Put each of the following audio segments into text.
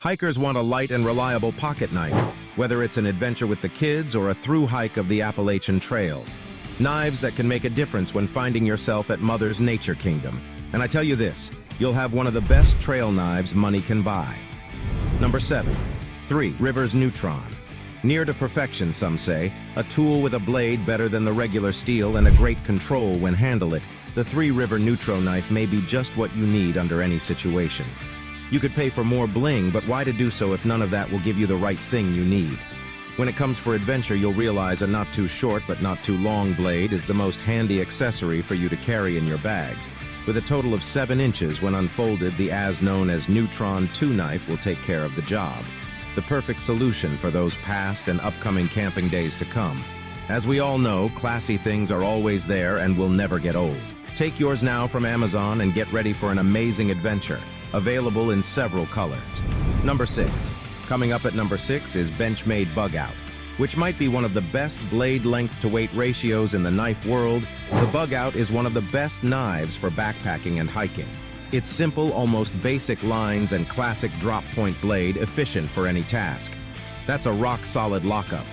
Hikers want a light and reliable pocket knife, whether it's an adventure with the kids or a through hike of the Appalachian Trail. Knives that can make a difference when finding yourself at Mother's Nature Kingdom. And I tell you this, you'll have one of the best trail knives money can buy. Number 7. 3. Rivers Neutron. Near to perfection, some say, a tool with a blade better than the regular steel and a great control when handle it, the 3 River Neutron knife may be just what you need under any situation. You could pay for more bling, but why to do so if none of that will give you the right thing you need? When it comes for adventure, you'll realize a not too short but not too long blade is the most handy accessory for you to carry in your bag. With a total of 7 inches when unfolded, the as-known as Neutron 2 knife will take care of the job. The perfect solution for those past and upcoming camping days to come. As we all know, classy things are always there and will never get old. Take yours now from Amazon and get ready for an amazing adventure, available in several colors. Number 6. Coming up at number 6 is Benchmade Bugout, which might be one of the best blade length to weight ratios in the knife world. The Bugout is one of the best knives for backpacking and hiking. Its simple, almost basic lines and classic drop-point blade efficient for any task. That's a rock-solid lockup.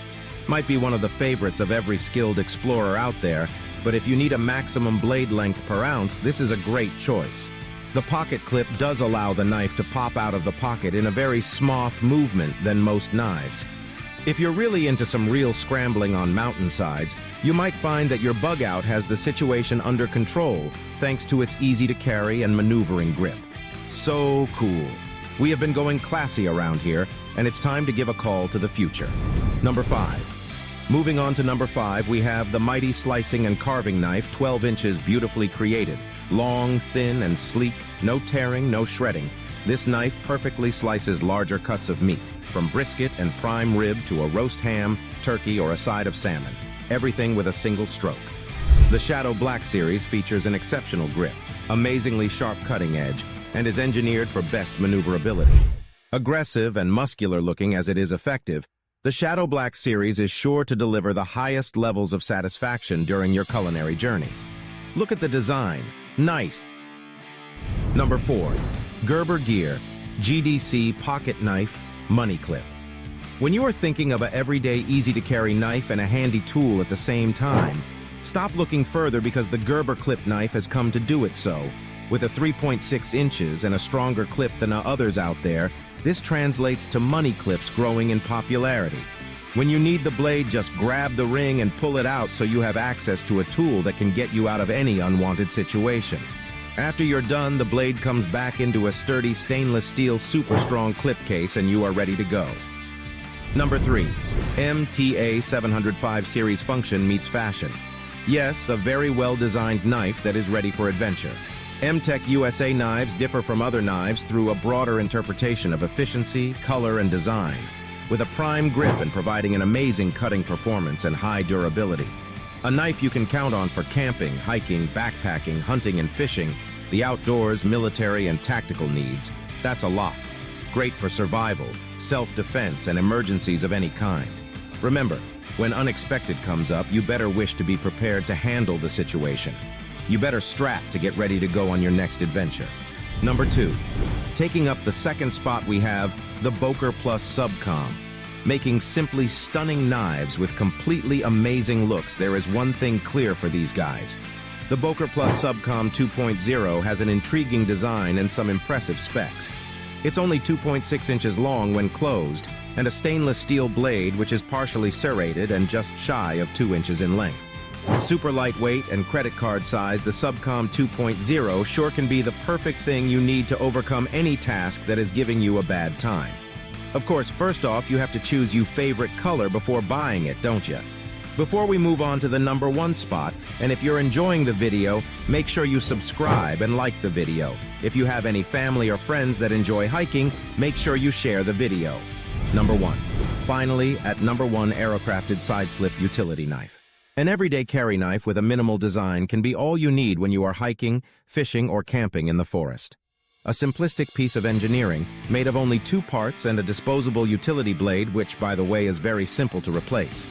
Might be one of the favorites of every skilled explorer out there, but if you need a maximum blade length per ounce, this is a great choice. The pocket clip does allow the knife to pop out of the pocket in a very smooth movement than most knives. If you're really into some real scrambling on mountainsides, you might find that your Bugout has the situation under control thanks to its easy-to-carry and maneuvering grip. So cool. We have been going classy around here, and it's time to give a call to the future. Number 5. Moving on to number 5, we have the mighty slicing and carving knife, 12 inches beautifully created. Long, thin, and sleek, no tearing, no shredding. This knife perfectly slices larger cuts of meat, from brisket and prime rib to a roast ham, turkey, or a side of salmon. Everything with a single stroke. The Shadow Black series features an exceptional grip, amazingly sharp cutting edge, and is engineered for best maneuverability. Aggressive and muscular looking as it is effective, the Shadow Black series is sure to deliver the highest levels of satisfaction during your culinary journey. Look at the design. Nice. Number 4. Gerber Gear GDC Pocket Knife Money Clip. When you are thinking of an everyday easy-to-carry knife and a handy tool at the same time, stop looking further because the Gerber clip knife has come to do it so. With a 3.6 inches and a stronger clip than others out there, this translates to money clips growing in popularity. When you need the blade, just grab the ring and pull it out so you have access to a tool that can get you out of any unwanted situation. After you're done, the blade comes back into a sturdy stainless steel super strong clip case and you are ready to go. Number 3. MTA705 series function meets fashion. Yes, a very well-designed knife that is ready for adventure. MTech USA knives differ from other knives through a broader interpretation of efficiency, color, and design, with a prime grip and providing an amazing cutting performance and high durability. A knife you can count on for camping, hiking, backpacking, hunting, and fishing, the outdoors, military, and tactical needs. That's a lot. Great for survival, self-defense, and emergencies of any kind. Remember, when unexpected comes up, you better wish to be prepared to handle the situation. You better strap to get ready to go on your next adventure. Number 2. Taking up the second spot, we have the Boker SubCom. Making simply stunning knives with completely amazing looks, there is one thing clear for these guys. The Boker SubCom 2.0 has an intriguing design and some impressive specs. It's only 2.6 inches long when closed, and a stainless steel blade which is partially serrated and just shy of 2 inches in length. Super lightweight and credit card size, the SubCom 2.0 sure can be the perfect thing you need to overcome any task that is giving you a bad time. Of course, first off, you have to choose your favorite color before buying it, don't you? Before we move on to the number 1 spot, and if you're enjoying the video, make sure you subscribe and like the video. If you have any family or friends that enjoy hiking, make sure you share the video. Number 1. Finally, at number 1, Aerocrafted Side Slip Utility Knife. An everyday carry knife with a minimal design can be all you need when you are hiking, fishing, or camping in the forest. A simplistic piece of engineering made of only 2 parts and a disposable utility blade, which, by the way, is very simple to replace.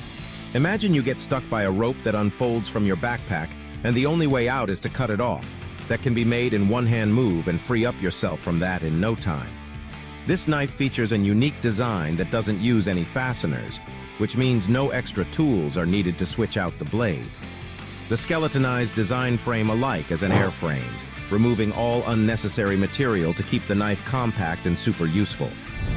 Imagine you get stuck by a rope that unfolds from your backpack, and the only way out is to cut it off. That can be made in one-hand move and free up yourself from that in no time. This knife features a unique design that doesn't use any fasteners, which means no extra tools are needed to switch out the blade. The skeletonized design frame alike as an airframe, removing all unnecessary material to keep the knife compact and super useful.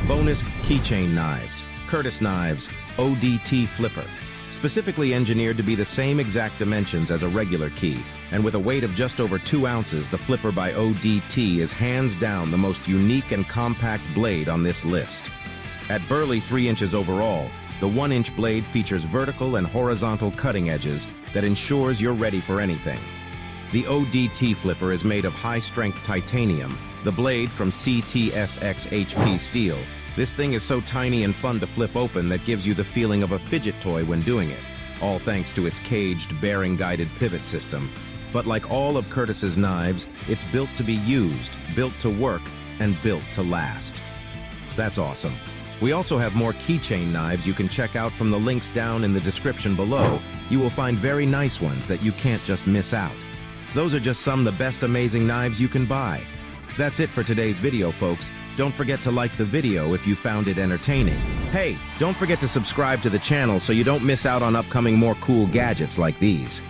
Bonus keychain knives, Curtis knives, ODT flipper. Specifically engineered to be the same exact dimensions as a regular key, and with a weight of just over 2 ounces, the flipper by ODT is hands down the most unique and compact blade on this list. At barely 3 inches overall, the 1-inch blade features vertical and horizontal cutting edges that ensures you're ready for anything. The ODT flipper is made of high-strength titanium, the blade from CTSX HP steel. This thing is so tiny and fun to flip open that gives you the feeling of a fidget toy when doing it, all thanks to its caged, bearing-guided pivot system. But like all of Curtis's knives, it's built to be used, built to work, and built to last. That's awesome. We also have more keychain knives you can check out from the links down in the description below. You will find very nice ones that you can't just miss out. Those are just some of the best amazing knives you can buy. That's it for today's video, folks. Don't forget to like the video if you found it entertaining. Hey, don't forget to subscribe to the channel so you don't miss out on upcoming more cool gadgets like these.